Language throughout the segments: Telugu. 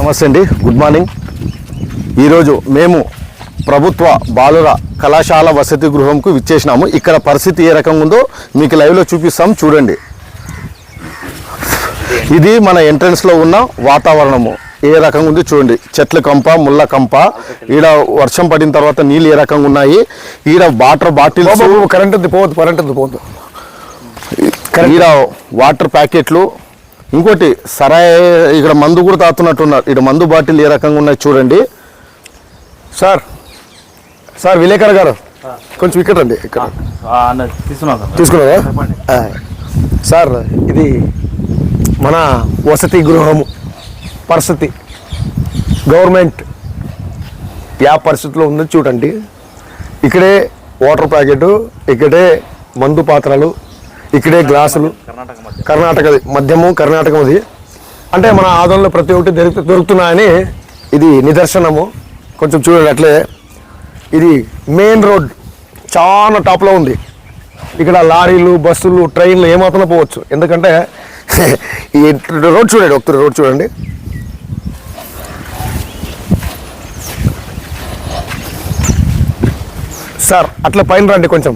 నమస్తే అండి, గుడ్ మార్నింగ్. ఈరోజు మేము ప్రభుత్వ బాలుర కళాశాల వసతి గృహంకు విచ్చేసినాము. ఇక్కడ పరిస్థితి ఏ రకంగా ఉందో మీకు లైవ్లో చూపిస్తాం, చూడండి. ఇది మన ఎంట్రన్స్లో ఉన్న వాతావరణము ఏ రకంగా ఉంది చూడండి. చెట్ల కంప, ముళ్ళ కంప. ఈడ వర్షం పడిన తర్వాత నీళ్ళు ఏ రకంగా ఉన్నాయి. ఈడ వాటర్ బాటిల్స్, ఈడ వాటర్ ప్యాకెట్లు, ఇంకోటి సరాయ్, ఇక్కడ మందు కూడా తాగుతున్నట్టున్నారు. ఇక్కడ మందు బాటిల్ ఏ రకంగా ఉన్నాయి చూడండి. సార్ విలేకర్ గారు కొంచెం ఇక్కడ రండి. ఇక్కడ తీసుకున్నారా సార్? ఇది మన వసతి గృహము పరిస్థితి, గవర్నమెంట్ యా పరిస్థితిలో ఉందని చూడండి. ఇక్కడే వాటర్ ప్యాకెట్, ఇక్కడే మందు పాత్రలు, ఇక్కడే గ్లాసులు. కర్ణాటకది మద్యము, కర్ణాటకది. అంటే మన ఆదంలో ప్రతి ఒక్కటి దొరుకుతున్నాయని ఇది నిదర్శనము. కొంచెం చూడండి అట్లే. ఇది మెయిన్ రోడ్ చాలా టాప్లో ఉంది. ఇక్కడ లారీలు, బస్సులు, ట్రైన్లు ఏమాత్రం పోవచ్చు. ఎందుకంటే ఈ రోడ్ చూడండి, ఒకసారి రోడ్ చూడండి. సార్ అట్లా పైన రండి కొంచెం.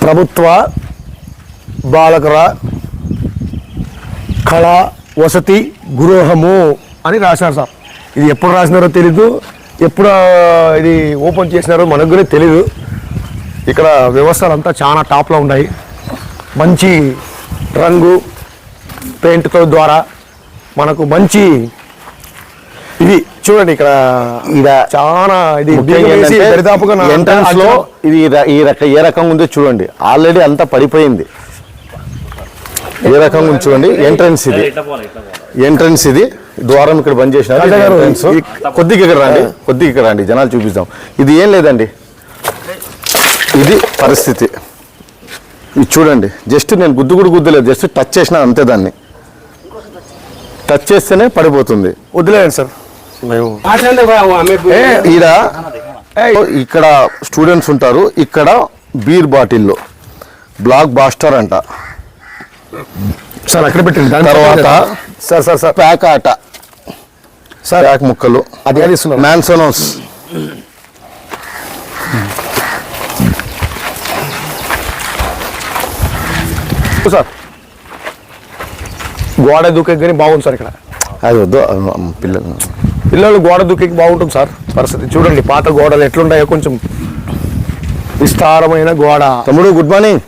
ప్రభుత్వ బాలకర కళా వసతి గృహము అని రాశారు సార్. ఇది ఎప్పుడు రాసినారో తెలీదు, ఎప్పుడు ఇది ఓపెన్ చేసినారో మనకు కూడా తెలీదు. ఇక్కడ వ్యవస్థలు అంతా చాలా టాప్లో ఉన్నాయి. మంచి రంగు పెయింట్తో ద్వారా మనకు మంచి ఇది చూడండి. ఇక్కడ చాలా ఇది ఎంట్రన్స్ లో ఇది ఏ రకంగా ఉందో చూడండి. ఆల్రెడీ అంతా పడిపోయింది. ఏ రకంగా ఉంది చూడండి. ఎంట్రన్స్ ఇది ద్వారం ఇక్కడ బంద్ చేసినారు. కొద్దిగా ఇక్కడ రండి, జనాలు చూపిస్తాం. ఇది ఏం లేదండి, ఇది పరిస్థితి. ఇది చూడండి. జస్ట్ నేను గుద్దులేదు, జస్ట్ టచ్ చేసిన అంతే. దాన్ని టచ్ చేస్తేనే పడిపోతుంది. వదిలేయండి సార్. ఇక్కడ స్టూడెంట్స్ ఉంటారు. ఇక్కడ బీర్ బాటిల్లో బ్లాక్ బాస్టర్ అంట సార్. అక్కడ పెట్టింది. తర్వాత సార్ ప్యాక్ ఆట, సార్ ప్యాక్ ముక్కలు, అది మ్యాన్సోనోస్. సార్ గోడ దూకే కానీ బాగుంది సార్. ఇక్కడ అది వద్దు, పిల్లలు గోడ దూకేకి బాగుంటుంది సార్. పరిస్థితి చూడండి. పాత గోడలు ఎట్లుంటాయో కొంచెం విస్తారమైన గోడ. తమ్ముడు గుడ్ మార్నింగ్.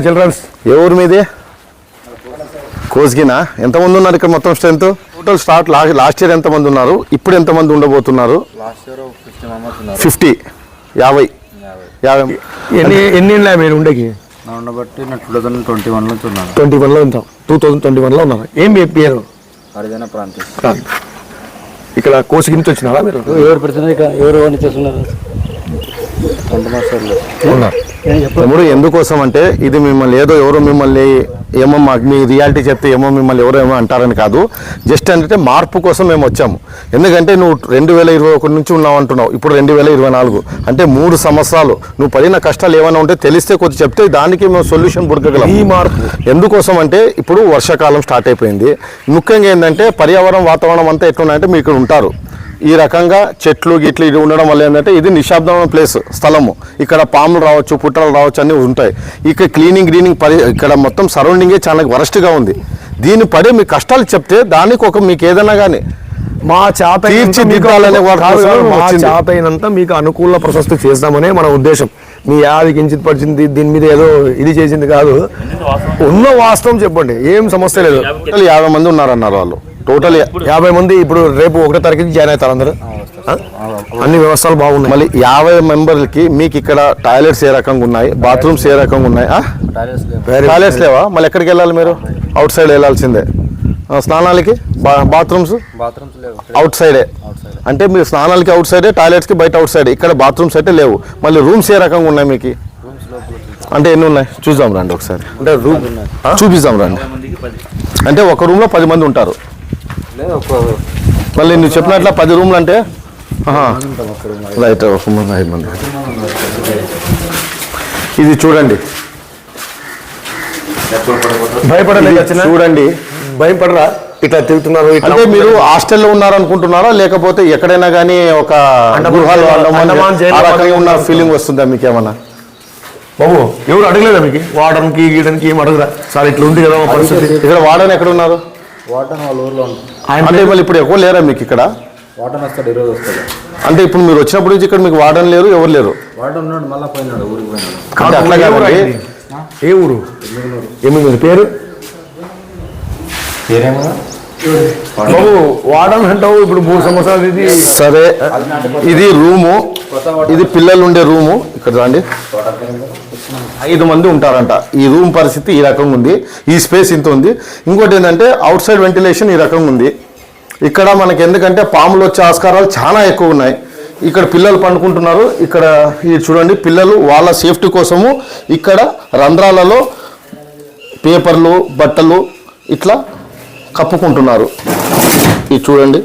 చిల్డ్రన్స్ ఏ ఊరు మీది? కోస్గినా? ఎంతమంది ఉన్నారు ఇక్కడ మొత్తం strength? Total start last year ఎంతమంది ఉన్నారు, ఇప్పుడు ఎంతమంది ఉండబోతున్నారు? 50. ఎన్ని మీరు ఉండేకి? 2021లో ఉంటాం. 2021లో ఉన్నారు. ఏం మీ పేరు? ఇక్కడ కోసి నుంచి వచ్చినారా మీరు? ఎవరు పెడుతున్నారు? ఎవరు చేస్తున్నారు? తమ్ముడు ఎందుకోసం అంటే ఇది మిమ్మల్ని ఏదో ఎవరో మిమ్మల్ని ఏమో మీ రియాలిటీ చెప్తే ఏమో మిమ్మల్ని ఎవరో అంటారని కాదు. జస్ట్ అంటే మార్పు కోసం మేము వచ్చాము. ఎందుకంటే నువ్వు 2021 నుంచి ఉన్నావు అంటున్నావు, ఇప్పుడు 2024 అంటే 3 సంవత్సరాలు నువ్వు పడిన కష్టాలు ఏమైనా ఉంటే తెలిస్తే కొద్ది చెప్తే దానికి మేము సొల్యూషన్ పుడకగలం. ఈ మార్పు ఎందుకోసం అంటే ఇప్పుడు వర్షాకాలం స్టార్ట్ అయిపోయింది. ముఖ్యంగా ఏంటంటే పర్యావరణం, వాతావరణం అంతా ఎట్లున్నాయంటే మీరు ఇక్కడ ఉంటారు. ఈ రకంగా చెట్లు గిట్లు ఇది ఉండడం వల్ల ఏంటంటే ఇది నిశ్శబ్దమైన ప్లేస్, స్థలము. ఇక్కడ పాములు రావచ్చు, పుట్టలు రావచ్చు, అన్నీ ఉంటాయి. ఇక్కడ క్లీనింగ్ ఇక్కడ మొత్తం సరౌండింగే చాలా వరస్ట్గా ఉంది. దీన్ని పడే మీ కష్టాలు చెప్తే దానికి మీకు ఏదైనా కానీ మా చేతైనంత మీకు అనుకూల ప్రశస్తి చేస్తామనే మన ఉద్దేశం. మీ యాది కించిత్ పడిచింది, దీని మీద ఏదో ఇది చేసింది కాదు. ఉన్న వాస్తవం చెప్పండి, ఏం సమస్య లేదు. 50 మంది ఉన్నారన్నారు వాళ్ళు. టోటల్ 50 మంది. ఇప్పుడు రేపు 1వ తారీఖుకి జాయిన్ అవుతారు అందరూ. అన్ని వ్యవస్థలు బాగున్నాయి. మళ్ళీ 50 మెంబర్లకి మీకు ఇక్కడ టాయిలెట్స్ ఏ రకంగా ఉన్నాయి, బాత్రూమ్స్ ఏ రకంగా ఉన్నాయి? టాయిలెట్స్ లేవా? మళ్ళీ ఎక్కడికి వెళ్ళాలి మీరు? అవుట్ సైడ్ వెళ్ళాల్సిందే. స్నానాలకి బాత్రూమ్స్ అవుట్ సైడే. అంటే మీరు స్నానాలకి అవుట్ సైడే, టాయిలెట్స్కి బయట అవుట్ సైడే. ఇక్కడ బాత్రూమ్స్ అయితే లేవు. మళ్ళీ రూమ్స్ ఏ రకంగా ఉన్నాయి మీకు? అంటే ఎన్ని ఉన్నాయి చూద్దాం రండి ఒకసారి. అంటే రూమ్ చూపిద్దాం రండి. అంటే ఒక రూమ్లో 10 మంది ఉంటారు. మళ్ళీ నువ్వు చెప్పినట్ల 10 రూమ్లు అంటే రైట్, 5 మంది. ఇది చూడండి. భయపడలేదు వచ్చిన చూడండి, భయపడరా ఇట్లా తిరుగుతున్నారు ఇట్లా అంటే మీరు హాస్టల్లో ఉన్నారనుకుంటున్నారా లేకపోతే ఎక్కడైనా కానీ ఒక గృహాల్లో అండమాన్ జైలు ఆ రకంగా ఉన్న ఫీలింగ్ వస్తుందా మీకు ఏమన్నా? బాబు ఎవరు అడగలేదా మీకు వాడడానికి గీయడానికి ఏం అడగరా సార్ ఇట్లా ఉంది కదా మా పరిస్థితి ఇక్కడ వాడని ఎక్కడ ఉన్నారు? వాటన్ వాళ్ళ ఊర్లో ఉంది. అంటే మళ్ళీ ఇప్పుడు ఎక్కువ లేరా మీకు ఇక్కడ? వాటన్ వస్తాడు, ఈరోజు వస్తాడు. అంటే ఇప్పుడు మీరు వచ్చినప్పుడు నుంచి ఇక్కడ మీకు వాడని లేరు, ఎవరు లేరు? వాటన్ ఉన్నాడు, మళ్ళీ పోయినాడు, ఊరికి పోయినాడు. అంటే అట్లా ఏ ఊరు కాదండి. ఆయనది? ఏ ఊరు ఏమి పేరు బాబు వాడని అంటావు ఇప్పుడు 3 సంవత్సరాలు ఇది సరే, ఇది రూము, ఇది పిల్లలు ఉండే రూము. ఇక్కడ రండి, 5 మంది ఉంటారంట. ఈ రూమ్ పరిస్థితి ఈ రకంగా ఉంది, ఈ స్పేస్ ఇంత ఉంది. ఇంకోటి ఏంటంటే అవుట్ సైడ్ వెంటిలేషన్ ఈ రకంగా ఉంది. ఇక్కడ మనకి ఎందుకంటే పాములు వచ్చే ఆస్కారాలు చాలా ఎక్కువ ఉన్నాయి. ఇక్కడ పిల్లలు పండుకుంటున్నారు. ఇక్కడ ఇది చూడండి, పిల్లలు వాళ్ళ సేఫ్టీ కోసము ఇక్కడ రంధ్రాలలో పేపర్లు బట్టలు ఇట్లా కప్పుకుంటున్నారు. ఇది చూడండి,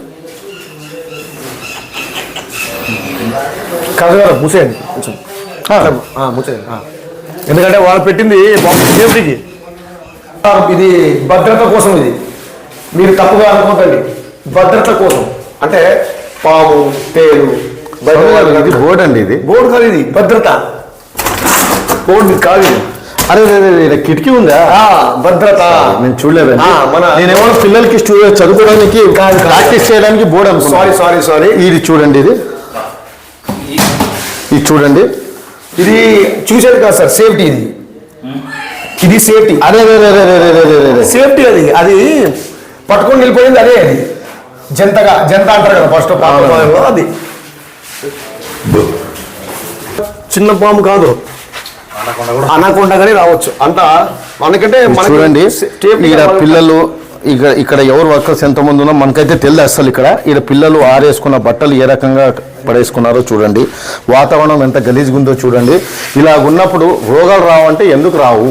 కదగారు మూసేయండి కొంచెం మూసేయండి ఎందుకంటే వాళ్ళు పెట్టింది సేఫ్టీకి ఇది భద్రత కోసం ఇది మీరు తప్పుగా అనుకోకండి భద్రత కోసం అంటే పాము తేలు ఇది బోర్డు అండి, ఇది బోర్డు కాదు ఇది భద్రత బోర్డు కాదు ఇది అరే కిటికీ ఉందా? భద్రత నేను చూడలేదండి. మన నేనేమో పిల్లలకి చదువుకోవడానికి ప్రాక్టీస్ చేయడానికి బోర్డు అనుకున్నాను. సారీ ఇది చూడండి, ఇది చూడండి, ఇది చూసేది కాదు సార్ సేఫ్టీ ఇది సేఫ్టీ అరే సేఫ్టీ అది పట్టుకొని వెళ్ళిపోయింది అదే అది జంత అంటారు కదా ఫస్ట్ అది చిన్న పాము కాదు అనకుండా కానీ రావచ్చు అంత మనకంటే చూడండి. ఇక్కడ పిల్లలు ఇక్కడ ఎవరు వర్కర్స్ ఎంతమంది ఉన్నా మనకైతే తెలియదు అసలు. ఇక్కడ పిల్లలు ఆరేసుకున్న బట్టలు ఏ రకంగా పడేసుకున్నారో చూడండి, వాతావరణం ఎంత గలీజ్గా ఉందో చూడండి. ఇలా ఉన్నప్పుడు రోగాలు రావంటే ఎందుకు రావు?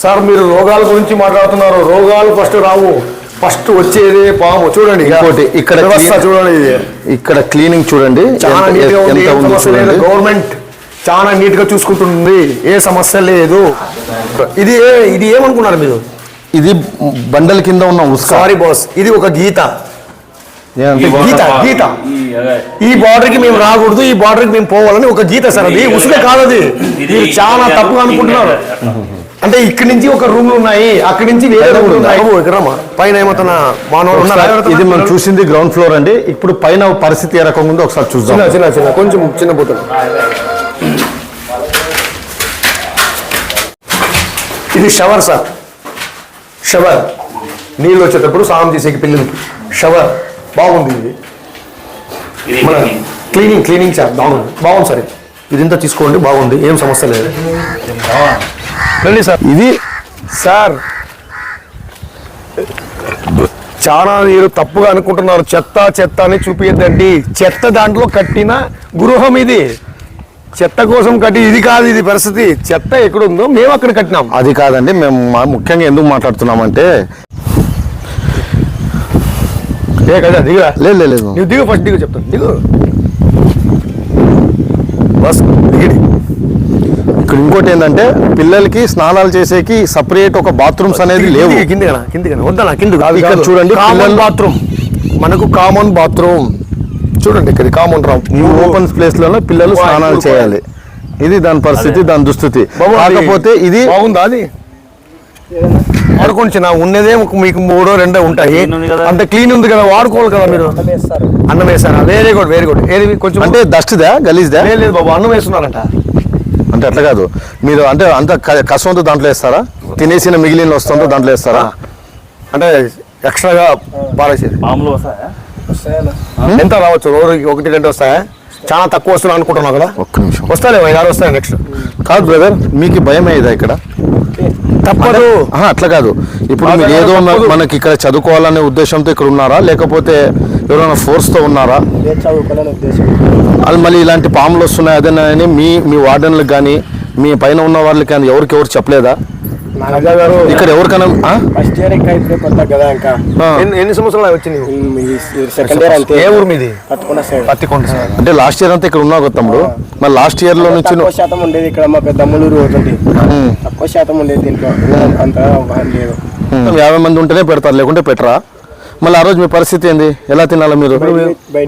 సార్ మీరు రోగాల గురించి మాట్లాడుతున్నారు. రోగాలు ఫస్ట్ రావు, ఫస్ట్ వచ్చేది పాము. చూడండి ఇంకోటి ఇక్కడ చూడండి, ఇక్కడ క్లీనింగ్ చూడండి చాలా నీట్ గా ఉంది. ఎంత ఉందో చూడండి. గవర్నమెంట్ చాలా నీట్ గా చూసుకుంటుంది, ఏ సమస్య లేదు. ఇది ఏమనుకున్నారు మీరు? ఇది బండల కింద ఉన్న ఉస్క. సారీ బాస్, ఇది ఒక గీత. ఈ బార్డర్ కి మేము రాకూడదు, ఈ బార్డర్ కి మేము పోవాలని ఒక గీత సార్. అది ఉసుక కాదు, అది మీరు చాలా తప్పుగా అనుకుంటున్నారు. అంటే ఇక్కడి నుంచి ఒక రూమ్లు ఉన్నాయి, అక్కడి నుంచి వేరే రూమ్లు ఉన్నాయి. పైన ఏమవుతున్న మానవులు ఉన్నారు. ఇది మనం చూసింది గ్రౌండ్ ఫ్లోర్ అండి. ఇప్పుడు పైన పరిస్థితి ఏ రకంగా ఉందో ఒకసారి చూద్దాం. చిన్న కొంచెం చిన్న పోతుంది. ఇది షవర్ సార్, షవర్ నీళ్ళు వచ్చేటప్పుడు స్నానం చేసేకి పిల్లలకి షవర్ బాగుంది. ఇది మన క్లీనింగ్ సార్ బాగుంది సార్. ఇదింతా తీసుకోండి, బాగుంది, ఏం సమస్య లేదు. రండి సార్. ఇది సార్ చాలా మీరు తప్పుగా అనుకుంటున్నారు. చెత్త అని చూపించద్దండి. చెత్త దాంట్లో కట్టిన గృహం ఇది. చెత్త కోసం కట్టి ఇది కాదు, ఇది పరిస్థితి. చెత్త ఎక్కడుందో మేము అక్కడ కట్టినాం. అది కాదండి, మేము ముఖ్యంగా ఎందుకు మాట్లాడుతున్నామంటే కదా దిగురా. లేదు నువ్వు దిగు, ఫస్ట్ దిగు చెప్తాను. దిగు బస్ దిగిడి. ఇక్కడ ఇంకోటి ఏంటంటే పిల్లలకి స్నానాలు చేసేకి సపరేట్ ఒక బాత్రూమ్స్ అనేది లేవు. కిందికి వద్దా కింది ఇక్కడ చూడండి, కామన్ బాత్రూమ్, మనకు కామన్ బాత్రూమ్ చూడండి. ఇక్కడ కామన్ ఓపెన్ ప్లేస్ లోనే పిల్లలు స్నానాలు చేయాలి. ఇది దాని పరిస్థితి, దాని దుస్థితి. కాకపోతే ఇది బాగుందా? అది వాడుకోండి, ఉన్నదే మీకు 3-2 ఉంటాయి. అంత క్లీన్ ఉంది కదా, వాడుకోవాలి కదా. మీరు అన్నం వేస్తారా? Very good. ఏది కొంచెం అంటే డస్ట్దా గలీజ్దా? లేదు బాబు, అన్నం వేస్తున్నారంట. అంటే అట్లా కాదు, మీరు అంటే అంత కష్టంతో దాంట్లో వేస్తారా? తినేసిన మిగిలిన వస్తుందో దాంట్లో వేస్తారా? అంటే ఎక్స్ట్రాగా పారేసేది మామూలు వస్తాయా? ఎంత రావచ్చు? రోజుకి 1-2 వస్తాయా? చాలా తక్కువ వస్తున్నాయి అనుకుంటున్నావు కదా. ఒక్క నిమిషం, వస్తాయి 5-6 వస్తాయి నెక్స్ట్. కాదు బ్రదర్, మీకు భయం అయ్యేదా ఇక్కడ? తప్పదు. అట్లా కాదు, ఇప్పుడు మీరు ఏదో మనకి ఇక్కడ చదువుకోవాలనే ఉద్దేశంతో ఇక్కడ ఉన్నారా, లేకపోతే ఎవరైనా ఫోర్స్తో ఉన్నారా? అది మళ్ళీ ఇలాంటి పాములు వస్తున్నాయి అదేనా అని మీ వార్డెన్లకు కానీ మీ పైన ఉన్న వాళ్ళకి కానీ ఎవరికి చెప్పలేదా? రాజా గారు ఇక్కడ ఎవరికైనా ఫస్ట్ ఇయర్ ఇంకా ఇప్పుడు కొత్త కదా ఇంకా ఎన్ని సంవత్సరాలు వచ్చింది? సెకండ్ ఇయర్ అంతే. ఏ ఊరు మీది? పట్టుకున్న సైడ్ పత్తికొండ సార్. అంటే లాస్ట్ ఇయర్ అంతా ఇక్కడ ఉన్నావు తమ్ముడు, మరి లాస్ట్ ఇయర్ లో నుంచి తక్కువ శాతం ఉండేది ఇక్కడ మా పెద్దమ్మలూరు అవుతుంది. తక్కువ శాతం ఉండేది దీంట్లో, అంత లేదు. 50 మంది ఉంటేనే పెడతారు, లేకుంటే పెట్టరా? మళ్ళీ ఆ రోజు మీ పరిస్థితి ఏంది? ఎలా తినాలి మీరు?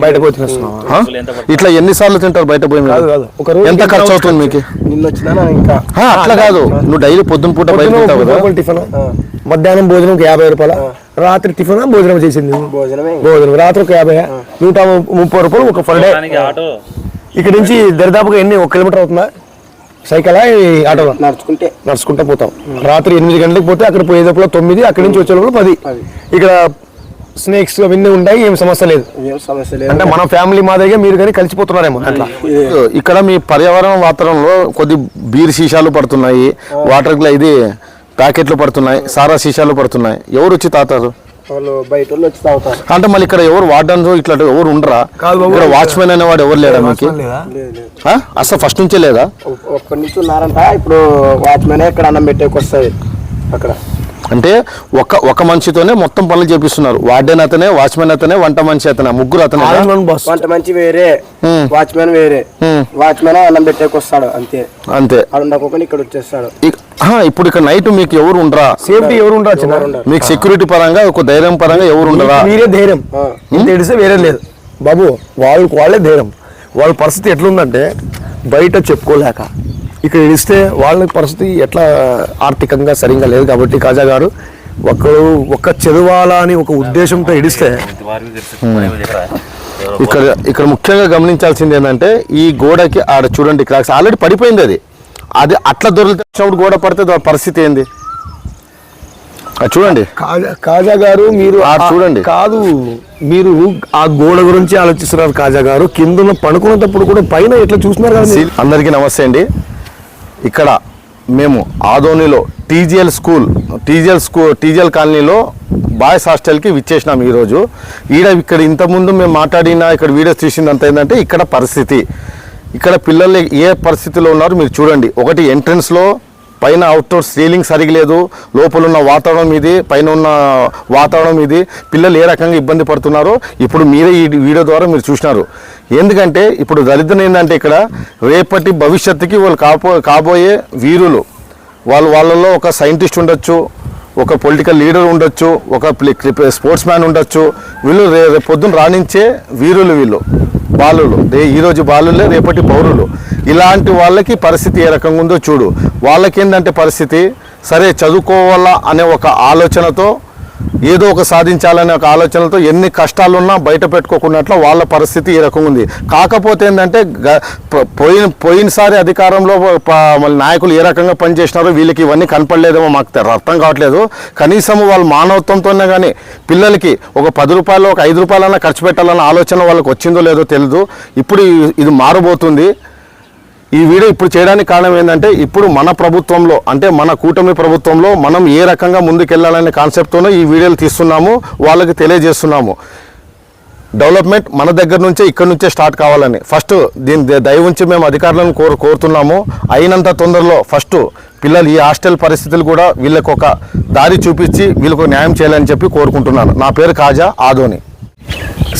బయటకు వచ్చి తినేస్తున్నావా? ఇట్లా ఎన్నిసార్లు తింటారు బయట పోయి మీరు? ఒక రోజు ఎంత ఖర్చు అవుతుంది మీకు? నిన్న వచ్చినా ఇంకా అట్లా కాదు, నువ్వు డైలీ పొద్దున పూట బయట తింటావు కదా. టిఫిన్, మధ్యాహ్నం భోజనం 50 రూపాయలు, రాత్రి టిఫిన్ భోజనం చేసింది. భోజనం రాత్రి ఒక 50, 130 రూపాయలు ఒక ఫర్ డే. ఇక్కడ నుంచి దరిదాపుగా ఎన్ని 1 కిలోమీటర్ అవుతుందా? సైకిలా ఆటోలో? నడుచుకుంటే పోతాం. రాత్రి 8 గంటలకు పోతే అక్కడ పోయేటప్పుడు 9, అక్కడి నుంచి వచ్చేటప్పుడు 10. ఇక్కడ స్నేక్స్ అవన్నీ ఉంటాయి, ఏం సమస్య లేదు. అంటే మన ఫ్యామిలీ మాదిరిగా మీరు కానీ కలిసిపోతున్నారేమో అట్లా. ఇక్కడ మీ పర్యావరణ వాతావరణంలో కొద్ది బీర్ సీసాలు పడుతున్నాయి, వాటర్ ఇది ప్యాకెట్లు పడుతున్నాయి, సారా సీసాలు పడుతున్నాయి. ఎవరు వచ్చి తాతారు? బయట వచ్చి తాగుతారు. అంటే మళ్ళీ ఇక్కడ ఎవరు వార్డన్స్ ఇట్లా ఎవరు ఉండరా? ఇక్కడ వాచ్మెన్ అనేవాడు ఎవరు లేడా మీకు? అసలు ఫస్ట్ నుంచే లేదా? ఒక్కడి నుంచి ఉన్నారంట. ఇప్పుడు వాచ్మెన్ ఇక్కడ అన్నం పెట్టేకి వస్తుంది అక్కడ. అంటే ఒక మనిషితోనే మొత్తం పనులు చేపిస్తున్నారు. వార్డెన్ అతనే, వాచ్మెన్ అతనే, వంట మనిషి అతనే, ముగ్గురు అతనే. వంట మనిషి వేరే, వాచ్మెన్ వేరే. వాచ్మెన్ అన్నం పెట్టేకి వస్తాడు అంతే. అక్కడ ఇక్కడ వచ్చేస్తాడు. ఇప్పుడు ఇక్కడ నైట్ మీకు ఎవరు ఉండరా? సేఫ్టీ ఎవరు ఉండరా? మీకు సెక్యూరిటీ పరంగా, ఒక ధైర్యం పరంగా ఎవరు ఉండరా? మీరే ధైర్యం. ఇంత ఎడిస్తే వేరే లేదు బాబు, వాళ్ళే ధైర్యం. వాళ్ళ పరిస్థితి ఎట్లుందంటే బయట చెప్పుకోలేక ఇక్కడ ఇస్తే వాళ్ళ పరిస్థితి ఎట్లా ఆర్థికంగా సరిగ్గా లేదు. కాబట్టి కాజా గారు ఒక్క చదవాలా అని ఒక ఉద్దేశంతో ఇడిస్తే ఇక్కడ ముఖ్యంగా గమనించాల్సింది ఏంటంటే ఈ గోడకి ఆడ చూడండి క్రాక్స్ ఆల్రెడీ పడిపోయింది. అది అట్లా దొరికినప్పుడు గోడ పడితే పరిస్థితి ఏంది చూడండి. కాజా గారు మీరు చూడండి, కాదు మీరు ఆ గోడ గురించి ఆలోచిస్తున్నారు కాజా గారు. కింద పడుకున్నప్పుడు కూడా పైన ఎట్లా చూస్తున్నారు కదా. అందరికీ నమస్తే అండి. ఇక్కడ మేము ఆదోనిలో టీజీఎల్ కాలనీలో బాయ్స్ హాస్టల్కి విచ్చేసినాం ఈరోజు. ఇక్కడ ఇంతకుముందు మేము మాట్లాడిన ఇక్కడ వీడియోస్ తీసిందంత ఏంటంటే ఇక్కడ పరిస్థితి, ఇక్కడ పిల్లలు ఏ పరిస్థితిలో ఉన్నారు మీరు చూడండి. ఒకటి ఎంట్రన్స్లో పైన అవుట్డోర్ సీలింగ్ సరిగా లేదు, లోపల ఉన్న వాతావరణం ఇది, పైన ఉన్న వాతావరణం ఇది, పిల్లలు ఏ రకంగా ఇబ్బంది పడుతున్నారో ఇప్పుడు మీరే ఈ వీడియో ద్వారా మీరు చూసినారు. ఎందుకంటే ఇప్పుడు దరిద్రం ఏంటంటే ఇక్కడ రేపటి భవిష్యత్తుకి వాళ్ళు కాబోయే వీరులు, వాళ్ళలో ఒక సైంటిస్ట్ ఉండొచ్చు, ఒక పొలిటికల్ లీడర్ ఉండొచ్చు, ఒక స్పోర్ట్స్ మ్యాన్ ఉండొచ్చు. వీళ్ళు రేపు పొద్దున్న రాణించే వీరులు, వీళ్ళు బాలులు, ఈరోజు బాలులే రేపటి పౌరులు. ఇలాంటి వాళ్ళకి పరిస్థితి ఏ రకంగా ఉందో చూడు. వాళ్ళకేందంటే పరిస్థితి సరే చదువుకోవాలా అనే ఒక ఆలోచనతో, ఏదో ఒక సాధించాలనే ఒక ఆలోచనతో ఎన్ని కష్టాలున్నా బయట పెట్టుకోకున్నట్లు వాళ్ళ పరిస్థితి ఈ రకంగా ఉంది. కాకపోతే ఏంటంటే పోయినసారి అధికారంలో మళ్ళీ నాయకులు ఏ రకంగా పనిచేసినారో వీళ్ళకి ఇవన్నీ కనపడలేదేమో మాకు అర్థం కావట్లేదు. కనీసం వాళ్ళ మానవత్వంతోనే కానీ పిల్లలకి ఒక 10 రూపాయలు, ఒక 5 రూపాయలన్నా ఖర్చు పెట్టాలన్న ఆలోచన వాళ్ళకి వచ్చిందో లేదో తెలియదు. ఇప్పుడు ఇది మారబోతుంది. ఈ వీడియో ఇప్పుడు చేయడానికి కారణం ఏంటంటే ఇప్పుడు మన ప్రభుత్వంలో, అంటే మన కూటమి ప్రభుత్వంలో మనం ఏ రకంగా ముందుకెళ్లాలనే కాన్సెప్ట్తోనే ఈ వీడియోలు తీస్తున్నాము, వాళ్ళకి తెలియజేస్తున్నాము. డెవలప్మెంట్ మన దగ్గర నుంచే, ఇక్కడ నుంచే స్టార్ట్ కావాలని ఫస్ట్ దీని దయ ఉంచి మేము అధికారులను కోరుతున్నాము. అయినంత తొందరలో ఫస్ట్ పిల్లలు ఈ హాస్టల్ పరిస్థితులు కూడా వీళ్ళకి ఒక దారి చూపించి వీళ్ళకు న్యాయం చేయాలని చెప్పి కోరుకుంటున్నాను. నా పేరు కాజా, ఆదోని.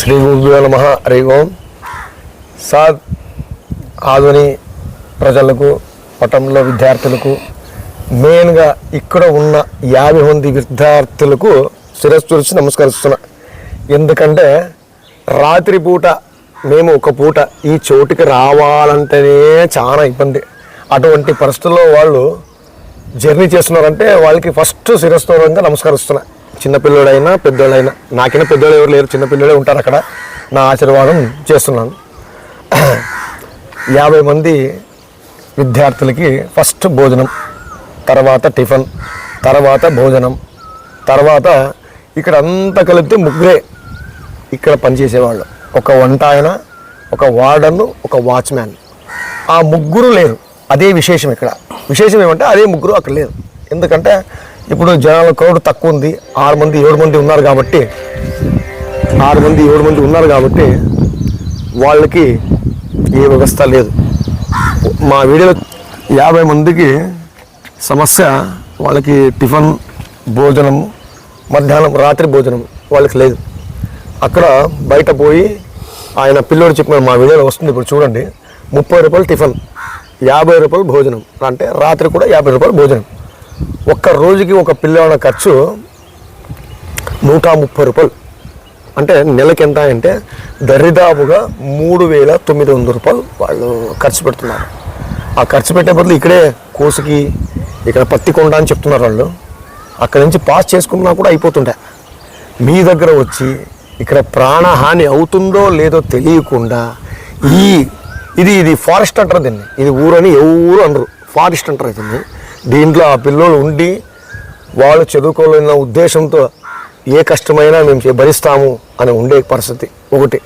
శ్రీ గురుభ్యో నమః. హరి ఓం. సార్ ఆదోని ప్రజలకు, పట్టణంలో విద్యార్థులకు, మెయిన్గా ఇక్కడ ఉన్న 50 మంది విద్యార్థులకు శిరస్సు నమస్కరిస్తున్నా. ఎందుకంటే రాత్రిపూట మేము ఒక పూట ఈ చోటుకి రావాలంటేనే చాలా ఇబ్బంది. అటువంటి పరిస్థితుల్లో వాళ్ళు జర్నీ చేస్తున్నారంటే వాళ్ళకి ఫస్ట్ శిరస్సుగా నమస్కరిస్తున్నా. చిన్నపిల్లడైనా పెద్దోళ్ళైనా, నాకైనా పెద్దోళ్ళు ఎవరు లేరు, చిన్నపిల్లలే ఉంటారు అక్కడ. నా ఆశీర్వాదం చేస్తున్నాను. 50 మంది విద్యార్థులకి ఫస్ట్ భోజనం, తర్వాత టిఫిన్, తర్వాత భోజనం, తర్వాత ఇక్కడ అంతా కలిపితే ముగ్గురే ఇక్కడ పనిచేసేవాళ్ళు. ఒక వంట ఆయన, ఒక వార్డన్, ఒక వాచ్మ్యాన్. ఆ ముగ్గురు లేరు. అదే విశేషం. ఇక్కడ విశేషం ఏమంటే అదే ముగ్గురు అక్కడ లేరు. ఎందుకంటే ఇప్పుడు జనాల క్రౌడ్ తక్కువ ఉంది. 6 మంది 7 మంది ఉన్నారు కాబట్టి, 6 మంది 7 మంది ఉన్నారు కాబట్టి వాళ్ళకి ఏ వ్యవస్థ లేదు. మా వీడియోలో 50 మందికి సమస్య వాళ్ళకి టిఫిన్ భోజనం మధ్యాహ్నం రాత్రి భోజనం వాళ్ళకి లేదు. అక్కడ బయట పోయి ఆయన పిల్లోడు చెప్పిన మా వీడియోలో వస్తుంది ఇప్పుడు చూడండి, 30 రూపాయలు టిఫిన్, 50 రూపాయలు భోజనం, అంటే రాత్రి కూడా 50 రూపాయలు భోజనం. ఒక్క రోజుకి ఒక పిల్లోడ ఖర్చు 130 రూపాయలు. అంటే నెలకి ఎంత అంటే దరిదాపుగా 3,900 రూపాయలు వాళ్ళు ఖర్చు పెడుతున్నారు. ఆ ఖర్చు పెట్టే బదులు ఇక్కడే కోసుకి ఇక్కడ పత్తి కొండ అని చెప్తున్నారు వాళ్ళు, అక్కడి నుంచి పాస్ చేసుకున్నా కూడా అయిపోతుండే. మీ దగ్గర వచ్చి ఇక్కడ ప్రాణహాని అవుతుందో లేదో తెలియకుండా ఇది ఫారెస్ట్ అంటారు దీన్ని, ఇది ఊరని ఎవరు అనరు, ఫారెస్ట్ అంటారు దీన్ని. దీంట్లో ఆ పిల్లలు ఉండి వాళ్ళు చదువుకోలేని ఉద్దేశంతో ఏ కష్టమైనా మేము భరిస్తాము అని ఉండే పరిస్థితి ఒకటి.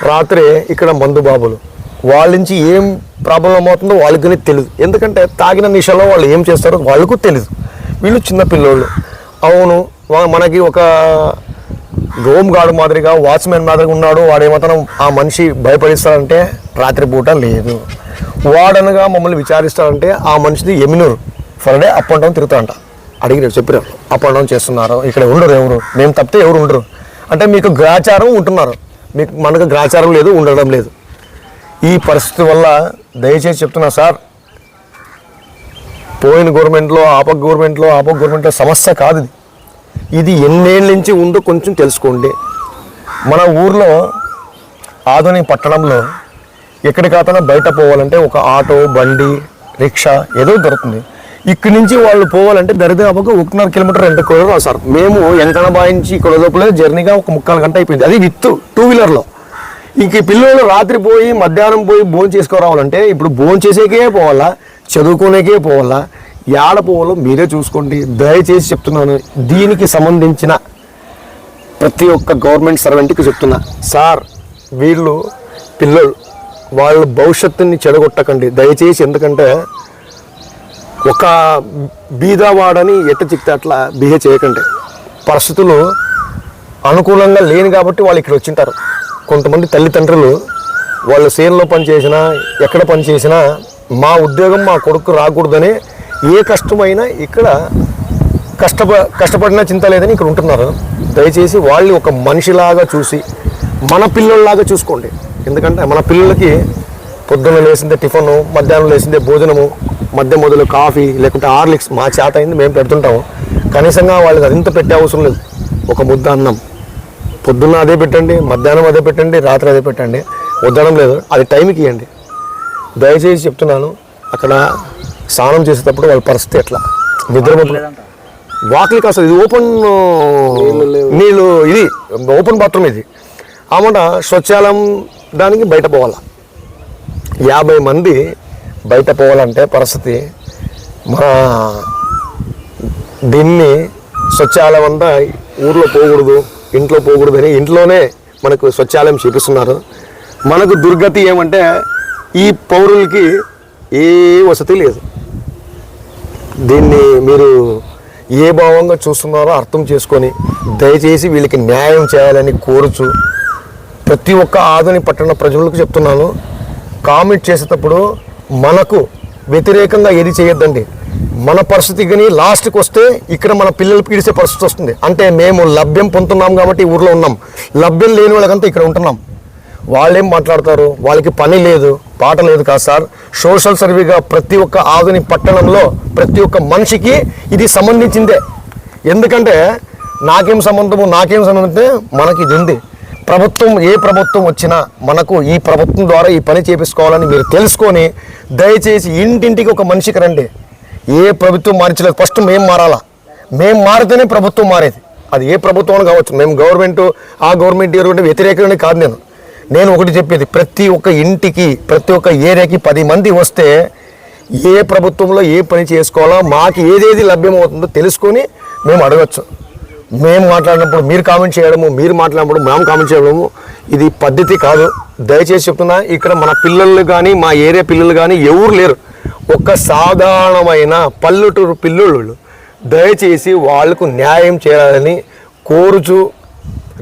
రాత్రి ఇక్కడ మందు బాబులు వాళ్ళ నుంచి ఏం ప్రాబ్లం అవుతుందో వాళ్ళకి తెలియదు, ఎందుకంటే తాగిన నిషాలో వాళ్ళు ఏం చేస్తారో వాళ్ళకు తెలియదు. వీళ్ళు చిన్న పిల్లోళ్ళు. అవును, మనకి ఒక హోమ్ గార్డ్ మాదిరిగా వాచ్మెన్ మాదిరిగా ఉన్నాడు, వాడేమాత్రం ఆ మనిషి భయపడిస్తాడంటే రాత్రిపూట లేదు. వాడనగా మమ్మల్ని విచారిస్తాడంటే ఆ మనిషిది Eminur per day up and down తిరుగుతాడంట. అడిగినారు, చెప్పారు అప్ అండ్ డౌన్ చేస్తున్నారు, ఇక్కడ ఉండరు ఎవరు, మేము తప్పితే ఎవరు ఉండరు. అంటే మీకు గ్రాచారం ఉంటున్నారు, మనకు గ్రాచారం లేదు, ఉండడం లేదు. ఈ పరిస్థితి వల్ల దయచేసి చెప్తున్నా సార్, పోయిన గవర్నమెంట్లో ఆపక్ గవర్నమెంట్లో సమస్య కాదు ఇది ఎన్నేళ్ళ నుంచి ఉందో కొంచెం తెలుసుకోండి. మన ఊర్లో ఆధునిక పట్టణంలో ఎక్కడికైనా బయట పోవాలంటే ఒక ఆటో, బండి, రిక్షా ఏదో దొరుకుతుంది. ఇక్కడి నుంచి వాళ్ళు పోవాలంటే దరిదాపుగా 1.5 కిలోమీటర్ 2 కిలోమీటర్లు సార్. మేము ఎంకనబాయి నుంచి ఇక్కడ లోపలే జర్నీగా 1.25 గంట అయిపోయింది, అది విత్ 2-వీలర్లో. ఇంక ఈ పిల్లలు రాత్రి పోయి మధ్యాహ్నం పోయి భోజనం చేసుకురావాలంటే ఇప్పుడు భోజనం చేసేకే పోవాలా, చదువుకునేకే పోవాలా, ఏడ పోవాలో మీరే చూసుకోండి. దయచేసి చెప్తున్నాను, దీనికి సంబంధించిన ప్రతి ఒక్క గవర్నమెంట్ సర్వెంట్కి చెప్తున్నా సార్, వీళ్ళు పిల్లలు వాళ్ళ భవిష్యత్తుని చెడగొట్టకండి దయచేసి. ఎందుకంటే ఒక బీదవాడని ఎట్ట చిక్తే అట్లా బిహేవ్ చేయకండి. పరిస్థితులు అనుకూలంగా లేని కాబట్టి వాళ్ళు ఇక్కడ వచ్చింటారు. కొంతమంది తల్లిదండ్రులు వాళ్ళు సేన్లో పనిచేసినా ఎక్కడ పనిచేసినా మా ఉద్యోగం మా కొడుకు రాకూడదని ఏ కష్టమైనా ఇక్కడ కష్టపడినా చింత లేదని ఇక్కడ ఉంటున్నారు. దయచేసి వాళ్ళు ఒక మనిషిలాగా చూసి మన పిల్లల్లాగా చూసుకోండి. ఎందుకంటే మన పిల్లలకి పొద్దున్న లేసిందే టిఫను, మధ్యాహ్నం లేసిందే భోజనము, మధ్య మొదలు కాఫీ లేకుంటే హార్లిక్స్ మా చేత అయింది మేము పెడుతుంటాము. కనీసంగా వాళ్ళకి అదింత పెట్టే అవసరం లేదు. ఒక ముద్ద అన్నం పొద్దున్న అదే పెట్టండి, మధ్యాహ్నం అదే పెట్టండి, రాత్రి అదే పెట్టండి, వద్దడం లేదు, అది టైంకి ఇవ్వండి. దయచేసి చెప్తున్నాను, అక్కడ స్నానం చేసేటప్పుడు వాళ్ళ పరిస్థితి ఎట్లా, నిద్రపోతుంది వాకిలికి అసలు ఇది ఓపెన్ నీళ్ళు, ఇది ఓపెన్ బాత్రూమ్, ఇది అమౌంట్ స్వచ్ఛాలయం దానికి బయట పోవాలా. 50 మంది బయట పోవాలంటే పరిస్థితి. మా దీన్ని స్వచ్ఛాలయం అంతా ఊర్లో పోకూడదు, ఇంట్లో పోకూడదు అని ఇంట్లోనే మనకు స్వచ్ఛాలయం చూపిస్తున్నారు. మనకు దుర్గతి ఏమంటే ఈ పౌరులకి ఏ వసతి లేదు. దీన్ని మీరు ఏ భావంగా చూస్తున్నారో అర్థం చేసుకొని దయచేసి వీళ్ళకి న్యాయం చేయాలని కోరుచు ప్రతి ఒక్క ఆధునిక పట్టణ ప్రజలకు చెప్తున్నాను, కామెంట్ చేసేటప్పుడు మనకు వ్యతిరేకంగా ఏది చేయొద్దండి. మన పరిస్థితి కానీ లాస్ట్కి వస్తే ఇక్కడ మన పిల్లలు పీడిసే పరిస్థితి వస్తుంది. అంటే మేము లభ్యం పొందుతున్నాం కాబట్టి ఊర్లో ఉన్నాం, లభ్యం లేని వాళ్ళకంతా ఇక్కడ ఉంటున్నాం. వాళ్ళేం మాట్లాడతారు, వాళ్ళకి పని లేదు పాట లేదు కాదు సార్. సోషల్ సర్వీగా ప్రతి ఒక్క ఆధునిక పట్టణంలో ప్రతి ఒక్క మనిషికి ఇది సంబంధించిందే. ఎందుకంటే నాకేం సంబంధం మనకి ఇది ఉంది. ప్రభుత్వం ఏ ప్రభుత్వం వచ్చినా మనకు ఈ ప్రభుత్వం ద్వారా ఈ పని చేపించుకోవాలని మీరు తెలుసుకొని దయచేసి ఇంటింటికి ఒక మనిషికి రండి. ఏ ప్రభుత్వం మార్చలేదు, ఫస్ట్ మేము మారాలా, మేము మారితేనే ప్రభుత్వం మారేది. అది ఏ ప్రభుత్వం కావచ్చు, మేము గవర్నమెంట్ ఆ గవర్నమెంట్ వ్యతిరేకంగా కాదు. నేను ఒకటి చెప్పేది, ప్రతి ఒక్క ఇంటికి ప్రతి ఒక్క ఏరియాకి 10 మంది వస్తే ఏ ప్రభుత్వంలో ఏ పని చేసుకోవాలో మాకు ఏదేది లభ్యమవుతుందో తెలుసుకొని మేము అడగచ్చు. మేము మాట్లాడినప్పుడు మీరు కామెంట్ చేయడము, మీరు మాట్లాడినప్పుడు మేము కామెంట్ చేయడము ఇది పద్ధతి కాదు. దయచేసి చెప్తున్నా, ఇక్కడ మన పిల్లలు కానీ మా ఏరియా పిల్లలు కానీ ఎవరు లేరు. ఒక సాధారణమైన పల్లెటూరు పిల్లలు. దయచేసి వాళ్లకు న్యాయం చేయాలని కోరుచు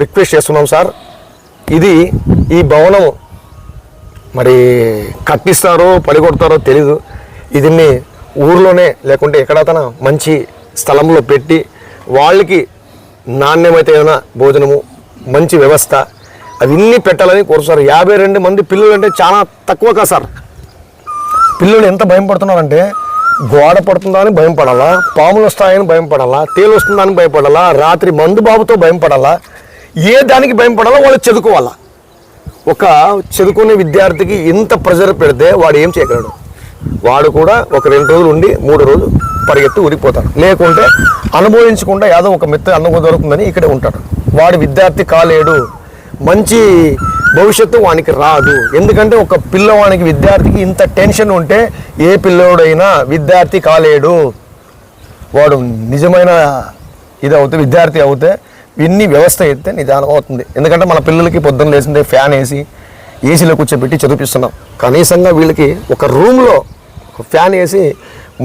రిక్వెస్ట్ చేస్తున్నాం సార్. ఇది ఈ భవనం మరి కట్టిస్తారో పడిగొడతారో తెలీదు. దీన్ని ఊర్లోనే లేకుంటే ఎక్కడైనా మంచి స్థలంలో పెట్టి వాళ్ళకి నాణ్యమైతే ఏదైనా భోజనము మంచి వ్యవస్థ అవన్నీ పెట్టాలని కోరుతారు. 52 మంది పిల్లలు అంటే చాలా తక్కువ కదా సార్. పిల్లలు ఎంత భయం పడుతున్నారంటే గోడ పడుతుందా అని భయం పడాలా, పాములు వస్తాయని భయం పడాలా, తేలు వస్తుందా అని భయపడాలా, రాత్రి మందు బాబుతో భయం పడాలా, ఏ దానికి భయం పడాలా వాళ్ళు చదువుకోవాలా. ఒక చదువుకునే విద్యార్థికి ఇంత ప్రెజర్ పెడితే వాడు ఏం చేయగలడు? వాడు కూడా ఒక 2 రోజులు ఉండి 3 రోజులు పరిగెత్తి ఊరిపోతాడు. లేకుంటే అనుభవించకుండా ఏదో ఒక మెత్త అన్నం దొరుకుతుందని ఇక్కడే ఉంటాడు. వాడు విద్యార్థి కాలేడు, మంచి భవిష్యత్తు వానికి రాదు. ఎందుకంటే ఒక పిల్లవానికి విద్యార్థికి ఇంత టెన్షన్ ఉంటే ఏ పిల్లోడైనా విద్యార్థి కాలేడు. వాడు నిజమైన ఇది అవుతే విద్యార్థి అవుతే ఇన్ని వ్యవస్థ అయితే నిదానం అవుతుంది. ఎందుకంటే మన పిల్లలకి పొద్దున్న లేచిందే ఫ్యాన్ వేసి ఏసీలో కూర్చోబెట్టి చదివిస్తున్నాం. కనీసంగా వీళ్ళకి ఒక రూమ్లో ఒక ఫ్యాన్ వేసి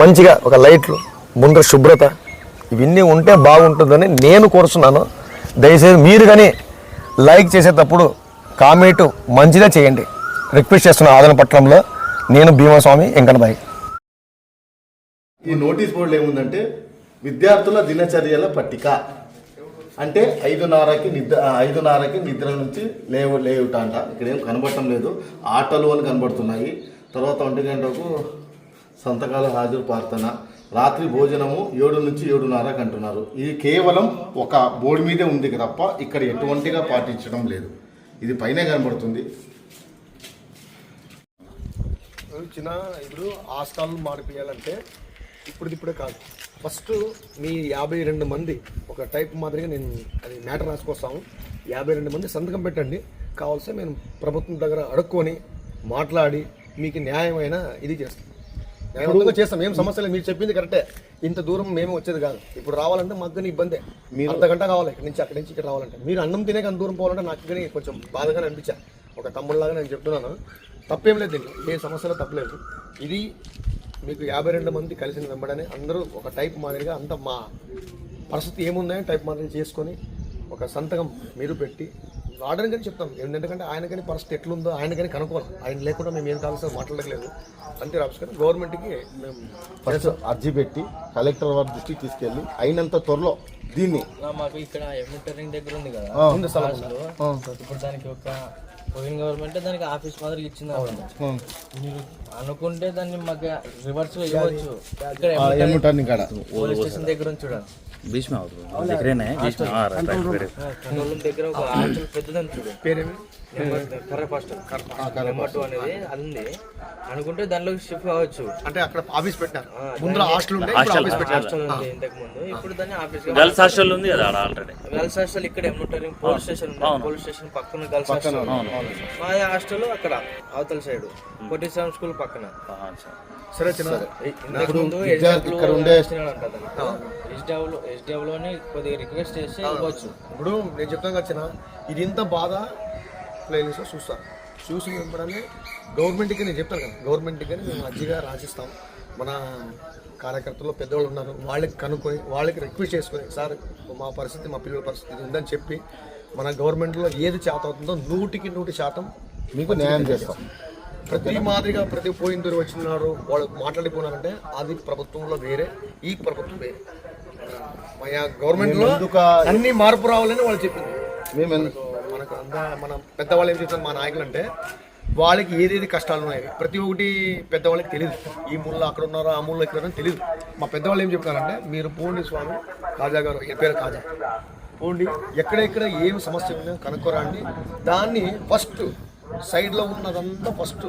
మంచిగా ఒక లైట్లు ముందర శుభ్రత ఇవన్నీ ఉంటే బాగుంటుందని నేను కోరుతున్నాను. దయచేసి మీరు కానీ లైక్ చేసేటప్పుడు కామెంట్ మంచిగా చేయండి. రిక్వెస్ట్ చేస్తున్నా ఆదనపట్నంలో. నేను భీమస్వామి వెంకన్నబాయి. ఈ నోటీస్ బోర్డులో ఏముందంటే విద్యార్థుల దినచర్యల పట్టిక అంటే 5:30కి నిద్ర నుంచి లేవుట అంట. ఇక్కడ ఏం కనబడటం లేదు, ఆటలు అని కనబడుతున్నాయి. తర్వాత 1 గంటకు సంతకాల హాజరు ప్రార్థన, రాత్రి భోజనము 7 నుంచి 7:30కి అంటున్నారు. ఇది కేవలం ఒక బోర్డు మీదే ఉంది తప్ప ఇక్కడ ఎటువంటిగా పాటించడం లేదు. ఇది పైన కనబడుతుంది. ఇప్పుడు హాస్టల్ మాడిపోయాలంటే ఇప్పుడే కాదు, ఫస్ట్ మీ 52 మంది ఒక టైప్ మాదిరిగా నేను అది మ్యాటర్ రాసుకొస్తాము. 52 మంది సంతకం పెట్టండి. కావాల్సి మేము ప్రభుత్వం దగ్గర అడుక్కొని మాట్లాడి మీకు న్యాయమైన ఇది చేస్తాం. న్యాయవంతంగా చేస్తాం. ఏం సమస్య లేదు. మీరు చెప్పింది కరెక్టే. ఇంత దూరం మేము వచ్చేది కాదు. ఇప్పుడు రావాలంటే మాకు కానీ ఇబ్బందే. మీరు అర్ధగంట కావాలి ఇక్కడ నుంచి, అక్కడి నుంచి ఇక్కడ రావాలంటే. మీరు అన్నం తినే అంత దూరం పోవాలంటే నాకు కానీ కొంచెం బాధగానే అనిపించాను. ఒక తమ్ముళ్ళలాగా నేను చెప్తున్నాను. తప్పేం లేదు దీనికి, ఏ సమస్యలో తప్పలేదు. ఇది మీకు 52 మంది కలిసిన వెంబడని అందరూ ఒక టైప్ మాదిరిగా అంత మా పరిస్థితి ఏముందని టైప్ మాదిరిగా చేసుకొని ఒక సంతకం మీరు పెట్టి రావడానికి కానీ చెప్తాం. ఎందుకంటే ఆయన కానీ పరిస్థితి ఎట్లుందో ఆయన కానీ కనుక్కోవాలి. ఆయన లేకుండా మేము ఏం కావాల్సిన మాట్లాడలేదు. అంతే రాసుకొని గవర్నమెంట్కి మేము ఫస్ట్ అర్జీ పెట్టి కలెక్టర్ వారి దృష్టికి తీసుకెళ్ళి అయినంత త్వరలో దీన్ని మాకు ఇక్కడ ఎంటరింగ్ దగ్గర ఉంది కదా ముందు స్థలం ఇప్పుడు దానికి ఒక పోయిన గవర్నమెంట్ దానికి ఆఫీస్ మాదిరి ఇచ్చింది. మీరు అనుకుంటే దాన్ని మాకు రివర్స్ ఇవ్వచ్చు. ఇక్కడ పోలీస్ స్టేషన్ దగ్గర ఉంది చూడండి, దగ్గర ఒక హాస్టల్ పెద్దదని చూడు, పేరేమి ఫస్ట్ అనేది అంది అనుకుంటే దానిలో షిఫ్ట్ కావచ్చు. అంటే అక్కడ ఆఫీస్ పెట్టారు, ముందు హాస్టల్ ఉంది, ఇంతకు ముందు. ఇప్పుడు దాన్ని ఆఫీస్ గర్ల్స్ హాస్టల్ ఉంది కదా ఆల్రెడీ. గర్ల్స్ హాస్టల్ ఇక్కడ ఎంటరింగ్ పోలీస్ స్టేషన్ ఉంది. పోలీస్ స్టేషన్ పక్కన గర్ల్స్ హాస్టల్. మా హాస్టల్ అక్కడ అవతల సైడ్ 47 స్కూల్ పక్కన. సరే ఎస్డిఎఫ్లోనే కొద్దిగా రిక్వెస్ట్ చేసి ఇవ్వచ్చు. ఇప్పుడు నేను చెప్తాను వచ్చిన ఇది ఇంత బాధ ప్లేలిస్ట్లో చూస్తాను. చూసి వెంబడనే గవర్నమెంట్కి నేను చెప్తాను కదా, గవర్నమెంట్కి కానీ మేము అర్జీగా రాసిస్తాం. మన కార్యకర్తలు పెద్దవాళ్ళు ఉన్నారు, వాళ్ళకి కనుక్కొని వాళ్ళకి రిక్వెస్ట్ చేసుకొని సార్ మా పరిస్థితి మా పిల్లల పరిస్థితి ఉందని చెప్పి మన గవర్నమెంట్లో ఏది చేత అవుతుందో 100% మీకు న్యాయం చేస్తాం. ప్రతి మాదిరిగా ప్రతి పోయిన దూరం వచ్చినారు వాళ్ళు మాట్లాడిపోయినారంటే అది ప్రభుత్వంలో వేరే, ఈ ప్రభుత్వం వేరే. గవర్నమెంట్లో అన్ని మార్పు రావాలని వాళ్ళు చెప్పింది. మనకు మన పెద్దవాళ్ళు ఏం చెప్తారు మా నాయకులు అంటే వాళ్ళకి ఏదేది కష్టాలు ఉన్నాయి ప్రతి ఒక్కటి పెద్దవాళ్ళకి తెలియదు. ఈ మూల అక్కడ ఉన్నారో ఆ మూల ఇక్కడ తెలియదు. మా పెద్దవాళ్ళు ఏం చెప్తారంటే మీరు పోండి స్వామి, కాజా గారు పేరు కాజా, పోండి ఎక్కడెక్కడ ఏం సమస్య ఉందో కనుక్కోరండి. దాన్ని ఫస్ట్ సైడ్లో ఉన్నదంతా ఫస్ట్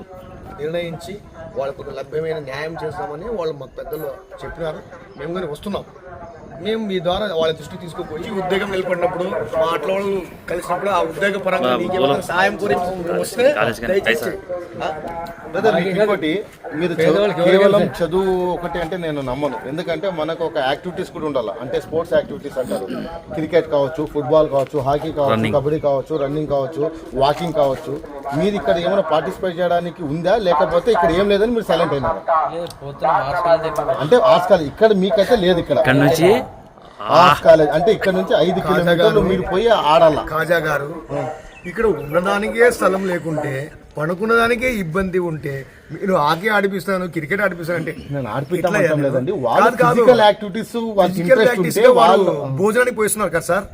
నిర్ణయించి వాళ్ళకు లభ్యమైన న్యాయం చేస్తామని వాళ్ళు మా పెద్దలు చెప్పినారు. మేము కానీ వస్తున్నాం. మేము మీ ద్వారా వాళ్ళ దృష్టికి తీసుకుపోయి ఉద్యోగం నిలబడినప్పుడు మా అట్లా వాళ్ళు కలిసినప్పుడు ఆ ఉద్యోగ పరంగా సాయం కోరి వస్తే ఇంకోటి మీరు కేవలం చదువు ఒకటి అంటే నేను నమ్మను. ఎందుకంటే మనకు ఒక యాక్టివిటీస్ కూడా ఉండాలి. అంటే స్పోర్ట్స్ యాక్టివిటీస్ అంటారు, క్రికెట్ కావచ్చు, ఫుట్బాల్ కావచ్చు, హాకీ కావచ్చు, కబడ్డీ కావచ్చు, రన్నింగ్ కావచ్చు, వాకింగ్ కావచ్చు. మీరు ఇక్కడ ఏమైనా పార్టిసిపేట్ చేయడానికి ఉందా, లేకపోతే ఇక్కడ ఏం లేదని మీరు సైలెంట్ అయినారు? అంటే ఆర్ట్స్ కాలేజ్ ఇక్కడ మీకైతే లేదు. ఇక్కడ ఆర్ట్స్ కాలేజ్ అంటే ఇక్కడ నుంచి 5 కిలోమీటర్లు మీరు పోయి ఆడాల. కాజా గారు ఇక్కడ ఉండడానికే స్థలం లేకుంటే పడుకున్న దానికే ఇబ్బంది ఉంటే మీరు హాకీ ఆడిపిస్తాను, క్రికెట్ ఆడిపిస్తాను అంటే నేను ఆడిపిస్తాను ఎట్లా లేదండి. కాదు, వాళ్ళు కాదు. ఫిజికల్ యాక్టివిటీస్ ఫిజికల్ యాక్టివిటీస్ గా వాళ్ళు భోజనానికి పోయిస్తున్నారు కదా సార్.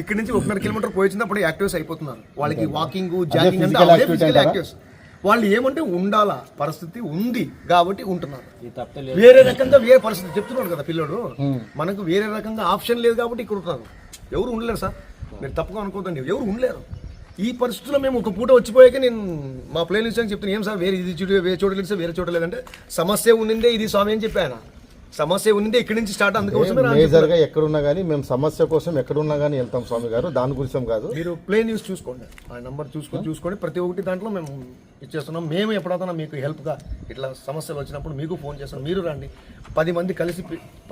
ఇక్కడ నుంచి 1.5 కిలోమీటర్ పోయించినప్పుడు యాక్టివ్స్ అయిపోతున్నారు. వాళ్ళకి వాకింగ్, జాగింగ్ అంటే అదే ఫిజికల్ యాక్టివ్స్. వాళ్ళు ఏమంటే ఉండాలా పరిస్థితి ఉంది కాబట్టి ఉంటున్నారు. వేరే రకంగా వేరే పరిస్థితి చెప్తున్నాడు కదా పిల్లడు, మనకు వేరే రకంగా ఆప్షన్ లేదు కాబట్టి ఇక్కడ ఉంటున్నారు. ఎవరు ఉండలేరు సార్, మీరు తప్పుగా అనుకోదండి, ఎవరు ఉండలేరు. ఈ పరిస్థితుల్లో మేము ఒక పూట వచ్చిపోయాక నేను మా ప్లేన్ లిస్ట్ అని చెప్తాను, ఏం సార్ వేరే ఇది వేరే చోట లేదు, వేరే చోట లేదంటే సమస్య ఉండిందే ఇది స్వామి అని చెప్పాను. సమస్య ఉండిందే ఇక్కడి నుంచి స్టార్ట్, అందుకోసమే మేజర్ గా ఎక్కడున్నా కానీ మేము సమస్య కోసం ఎక్కడున్నా కానీ వెళ్తాం స్వామి గారు, దాని గురించి కాదు. మీరు ప్లేన్ న్యూస్ చూసుకోండి, ఆ నెంబర్ చూసుకోండి, ప్రతి ఒక్కటి దాంట్లో మేము ఇచ్చేస్తున్నాం. మేము ఎప్పుడైనా మీకు హెల్ప్గా ఇట్లా సమస్యలు వచ్చినప్పుడు మీకు ఫోన్ చేస్తాం, మీరు రండి. 10 మంది కలిసి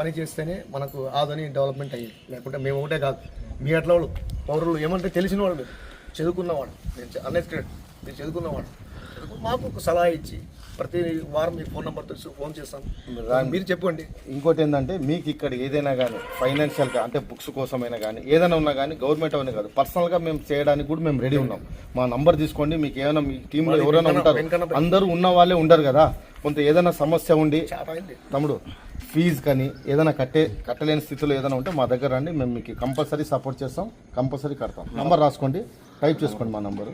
పని చేస్తేనే మనకు ఆదని డెవలప్మెంట్ అయ్యేది. లేకుంటే మేము ఒకటే కాదు, మీ అట్లా వాళ్ళు పౌరులు ఏమంటే తెలిసిన వాళ్ళు, మీరు చదువుకున్నవాడు, నేను అన్ఎడ్యుకేటెడ్, మీరు చదువుకున్నవాడు, మాకు ఒక సలహా ఇచ్చి ప్రతి వారం మీ ఫోన్ నెంబర్ తెలుసు, ఫోన్ చేస్తాం, మీరు చెప్పండి. ఇంకోటి ఏంటంటే మీకు ఇక్కడ ఏదైనా కానీ ఫైనాన్షియల్గా అంటే బుక్స్ కోసమైనా కానీ ఏదైనా ఉన్నా కానీ గవర్నమెంట్ అవన్నీ కాదు, పర్సనల్గా మేము చేయడానికి కూడా మేము రెడీ ఉన్నాం. మా నంబర్ తీసుకోండి, మీకు ఏమైనా మీ టీంలో ఎవరైనా ఉంటారు, అందరూ ఉన్న వాళ్ళే ఉండరు కదా, కొంత ఏదైనా సమస్య ఉండి తమ్ముడు ఫీజు కానీ ఏదైనా కట్టలేని స్థితిలో ఏదైనా ఉంటే మా దగ్గర రండి, మేము మీకు కంపల్సరీ సపోర్ట్ చేస్తాం, కంపల్సరీ కడతాం. నంబర్ రాసుకోండి, టైప్ చేసుకోండి మా నంబరు.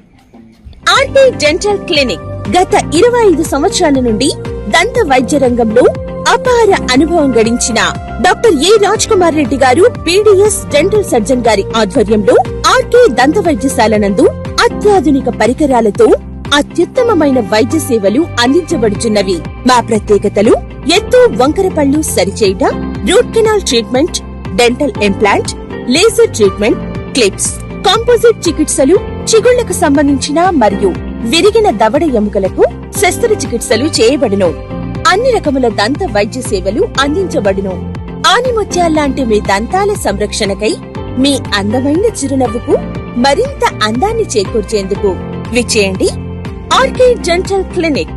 ఆర్టీ డెంటల్ క్లినిక్ గత 25 సంవత్సరాల నుండి దంత వైద్య రంగంలో అపార అనుభవం గడించిన డాక్టర్ ఏ రాజ్ కుమార్ రెడ్డి గారు పీడీఎస్ డెంటల్ సర్జన్ గారి ఆధ్వర్యంలో ఆర్కే దంత వైద్యశాల నందు అత్యాధునిక పరికరాలతో అత్యుత్తమమైన వైద్య సేవలు అందించబడుచున్నవి. మా ప్రత్యేకతలు ఎత్తు వంకర పళ్ళు సరిచేయుట, root canal treatment, dental implant, laser treatment, clips, composite చికిత్సలు, చిగుళ్లకు సంబంధించిన మరియు విరిగిన దవడ ఎముకలకు శస్త్రచికిత్సలు చేయబడును. అన్ని రకముల దంత వైద్య సేవలు అందించబడును. ఆనిముత్యాల్లాంటి మీ దంతాల సంరక్షణకై మీ అందమైన చిరునవ్వుకు మరింత అందాన్ని చేకూర్చేందుకు విచ్చేయండి RK dental clinic.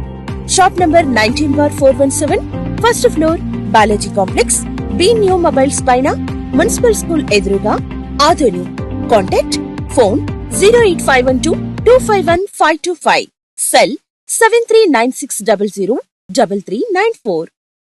Shop number 19/417, first floor, Balaji complex, B new mobiles పైన, మున్సిపల్ స్కూల్ ఎదురుగా, ఆదోని. Contact phone 08512251525, cell 7396003394.